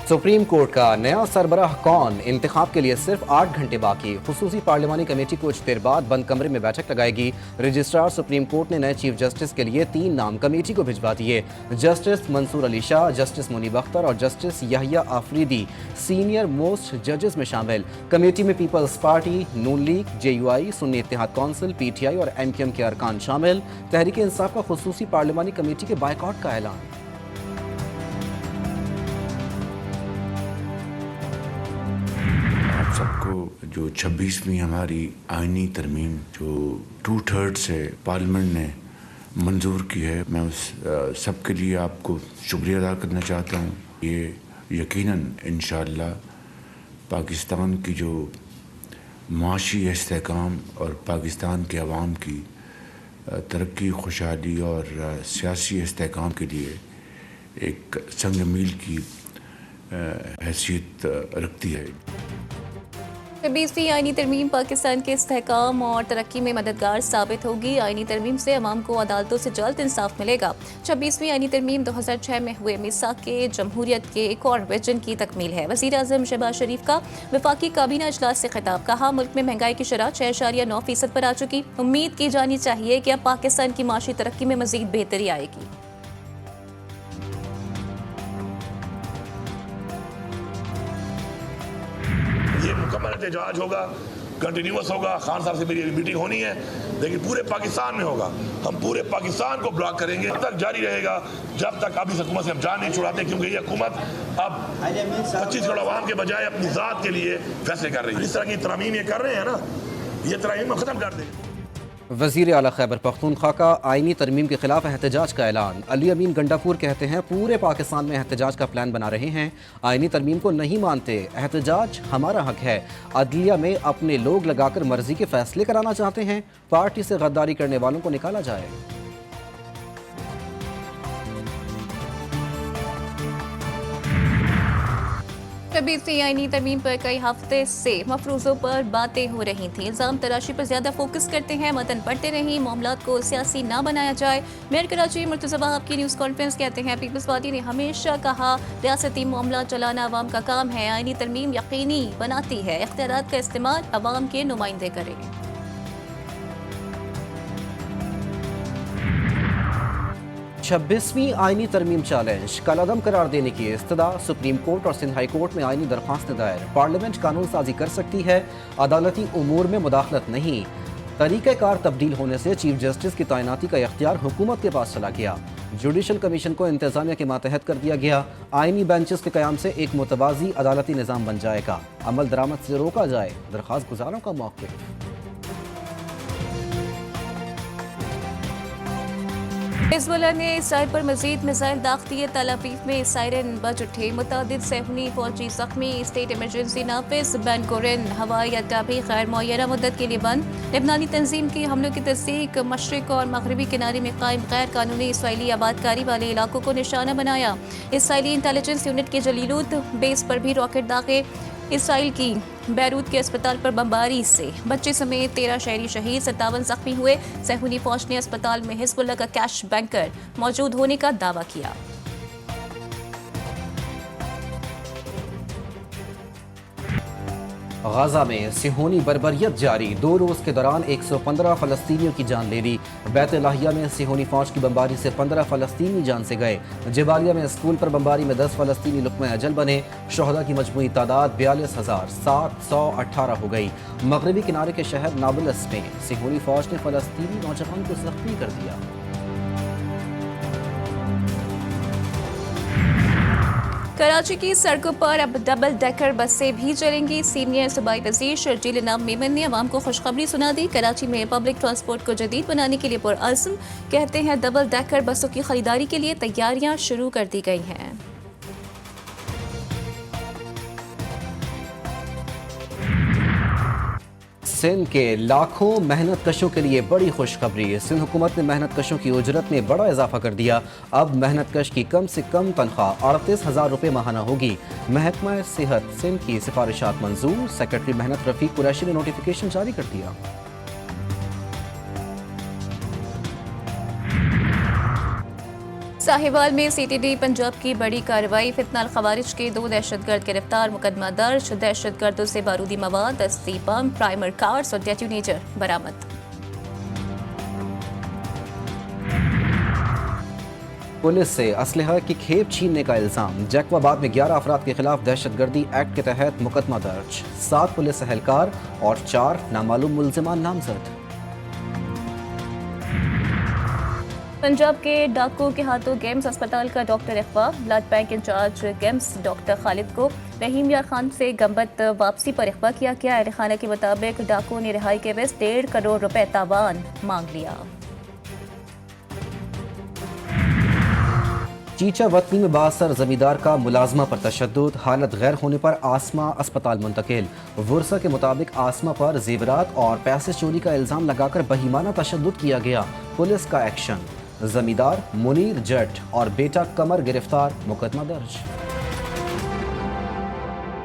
Supreme court का नया सरबराह कौन, इंतखाब के लिए सिर्फ 8 घंटे बाकी। खुसूसी पार्लिमानी कमेटी कुछ देर बाद बंद कमरे में बैठक लगाएगी। रजिस्ट्रार सुप्रीम कोर्ट ने नए चीफ जस्टिस के लिए 3 नाम कमेटी को भिजवा दिए। जस्टिस मंसूर अली शाह, जस्टिस मुनीब अख्तर और justice Yahya Afridi senior most जजेस में शामिल। कमेटी में पीपल्स पार्टी, नून लीग, JUI, सुन्नी इत्तेहाद काउंसिल, PTI और MQM के अरकान शामिल। तहरीक इंसाफ का खुसूसी पार्लिमानी कमेटी के बायकॉट का ऐलान। सबको जो 26वीं हमारी आईनी तरमीम जो 2/3 से पार्लियामेंट ने मंजूर की है, मैं उस सब के लिए आपको शुक्रिया अदा करना चाहता हूँ। ये यकीनन इंशाअल्लाह पाकिस्तान की जो माशी इस्तेहकाम और पाकिस्तान के अवाम की तरक्की, खुशहाली और सियासी इस्तेहकाम के लिए एक संग मील की हैसियत रखती है। 26वीं आईनी तरमीम पाकिस्तान के इस्तेहकाम और तरक्की में मददगार साबित होगी। आईनी तरमीम से अवाम को अदालतों से जल्द इंसाफ मिलेगा। 26वीं आईनी तरमीम 2006 में हुए मीसाक के जमहूरियत के एक और विजन की तकमील है। वज़ीर आज़म शहबाज शरीफ का वफाकी काबीना इजलास से खिताब। कहा, मुल्क में महंगाई की शरह 6.9% पर आ चुकी। उम्मीद की जानी चाहिए कि अब पाकिस्तान की माशी तरक्की में मज़ीद बेहतरी आएगी। ये मुकम्मल एहतजाज होगा, कंटिन्यूस होगा। खान साहब से मेरी मीटिंग होनी है, लेकिन पूरे पाकिस्तान में होगा। हम पूरे पाकिस्तान को ब्लॉक करेंगे, तब तक जारी रहेगा जब तक आप इस हुकूमत से हम जान नहीं छुड़ाते, क्योंकि ये हुकूमत अब 25 करोड़ आवाम के बजाय अपनी ज़ात के लिए फैसले कर रही है। इस तरह की तरामीम ये कर रहे हैं ना, ये तरामीम हम ख़त्म कर देंगे। वज़ीर आला खैबर पख्तूनख्वा का आईनी तरमीम के खिलाफ एहतजाज का ऐलान। अली अमीन गंडापुर कहते हैं, पूरे पाकिस्तान में एहतजाज का प्लान बना रहे हैं। आईनी तरमीम को नहीं मानते, एहतजाज हमारा हक है। अदलिया में अपने लोग लगाकर मर्जी के फैसले कराना चाहते हैं। पार्टी से गद्दारी करने वालों को निकाला जाए। बीसवीं आईनी तरमीम पर कई हफ्ते से मफरूज़ों पर बातें हो रही थी। इल्ज़ाम तराशी पर ज़्यादा फोकस करते हैं, मतन पढ़ते रहीं, मामलात को सियासी ना बनाया जाए। मेयर कराची मुर्तज़ा वहाब की न्यूज़ कॉन्फ्रेंस कहते हैं, पीपल्स पार्टी ने हमेशा कहा रियासती मामला चलाना अवाम का काम है। आईनी तरमीम यकीनी बनाती है इख्तियारात का इस्तेमाल अवाम के नुमाइंदे करें। 26वीं आईनी तरमीम चैलेंज, कलअदम करार देने की इस्तदा। सुप्रीम कोर्ट और सिंध हाई कोर्ट में आईनी दरख्वास्तें दायर। पार्लियामेंट कानून साजी कर सकती है, अदालती उमूर में मुदाखलत नहीं। तरीक़ेकार तब्दील होने से चीफ जस्टिस की तैनाती का इख्तियार हुकूमत के पास चला गया। जुडिशल कमीशन को इंतजामिया के मातहत कर दिया गया। आईनी बेंचेस के क़याम से एक मुतवाज़ी अदालती निज़ाम बन जाएगा। अमल दरामद से रोका जाए, दरख्वास्त गुजारों का मौक़िफ़। हिज़्बुल्लाह ने इसराइल पर मज़ीद मिसाइल दाग़ दिए। तल अवीव में सायरन बज उठे। मुतअद्दिद सेहूनी फौजी ज़ख्मी। स्टेट इमरजेंसी नाफिज़। बेन गुरियन हवाई अड्डा भी गैर मुअय्यना मुद्दत के लिए बंद। लेबनानी तंजीम की हमलों की तस्दीक। मशरिक़ और मगरबी किनारे में कायम गैर कानूनी इसराइली आबादकारी वाले इलाकों को निशाना बनाया। इसराइली इंटेलिजेंस यूनिट के जलीलुत बेस पर भी रॉकेट दागे। इसराइल की बैरूत के अस्पताल पर बमबारी से बच्चे समेत 13 शहरी शहीद, 57 जख्मी हुए। सेहूनी फौज ने अस्पताल में हिज़्बुल्लाह का कैश बैंकर मौजूद होने का दावा किया। गाजा में सिहोनी बर्बरियत जारी। 2 रोज़ के दौरान 115 फ़लस्तीनियों की जान ले ली। बैत लाहिया में सिहोनी फौज की बमबारी से 15 फ़लस्तीनी जान से गए। जबालिया में स्कूल पर बमबारी में 10 फ़लस्तीनी लुक़्मा अजल बने। शोहदा की मजमूई तादाद 42,718 हो गई। मगरबी किनारे के शहर नाबुलस में सिहोनी फौज ने फ़लस्तीनी नौजवान को ज़ख्मी कर दिया। कराची की सड़कों पर अब डबल डेकर बसें भी चलेंगी। सीनियर सूबाई वज़ीर शर्जील इनाम मेमन ने अवाम को खुशखबरी सुना दी। कराची में पब्लिक ट्रांसपोर्ट को जदीद बनाने के लिए पुरअज़्म। कहते हैं, डबल डेकर बसों की खरीदारी के लिए तैयारियां शुरू कर दी गई हैं। सिंध के लाखों मेहनत कशों के लिए बड़ी खुशखबरी। सिंध हुकूमत ने मेहनत कशों की उजरत में बड़ा इजाफा कर दिया। अब मेहनत कश की कम से कम तनख्वाह 38,000 रुपये माहाना होगी। महकमा सेहत सिंध की सिफारिशात मंजूर। सेक्रेटरी मेहनत रफीक कुरैशी ने नोटिफिकेशन जारी कर दिया। साहिवाल में CTD पंजाब की बड़ी कार्रवाई, फितनाल खवारिज के 2 दहशतगर्द गिरफ्तार, मुकदमा दर्ज, दहशतगर्दों से बारूदी मवाद, 80 बम, प्राइमर कार्ड्स और डेटोनेटर बरामद। पुलिस से असलहा की खेप छीनने का इल्जाम, जैकवाबाद में 11 अफराद के खिलाफ दहशतगर्दी एक्ट के तहत मुकदमा दर्ज, 7 पुलिस एहलकार और 4 नामालूम मुल्जिमान नामजद। पंजाब के डाकू के हाथों गेम्स अस्पताल का डॉक्टर अगवा, ब्लड बैंक इंचार्ज गेम्स डॉक्टर खालिद को रहीम यार खान से गंबत वापसी पर अगवा किया गया। अहल खाना के मुताबिक डाकू ने रिहाई के एवज 1.5 करोड़ रुपए तावान मांग लिया। चीचा वतनी में बासर जमींदार का मुलाजमा पर तशद्दुद, हालत गैर होने पर आसमा अस्पताल मुंतकिल। वर्सा के मुताबिक आसमा पर जेवरात और पैसे चोरी का इल्जाम लगाकर बहीमाना तशद्दुद किया गया। पुलिस का एक्शन, जमींदार मुनीर जट और बेटा कमर गिरफ्तार, मुकदमा दर्ज।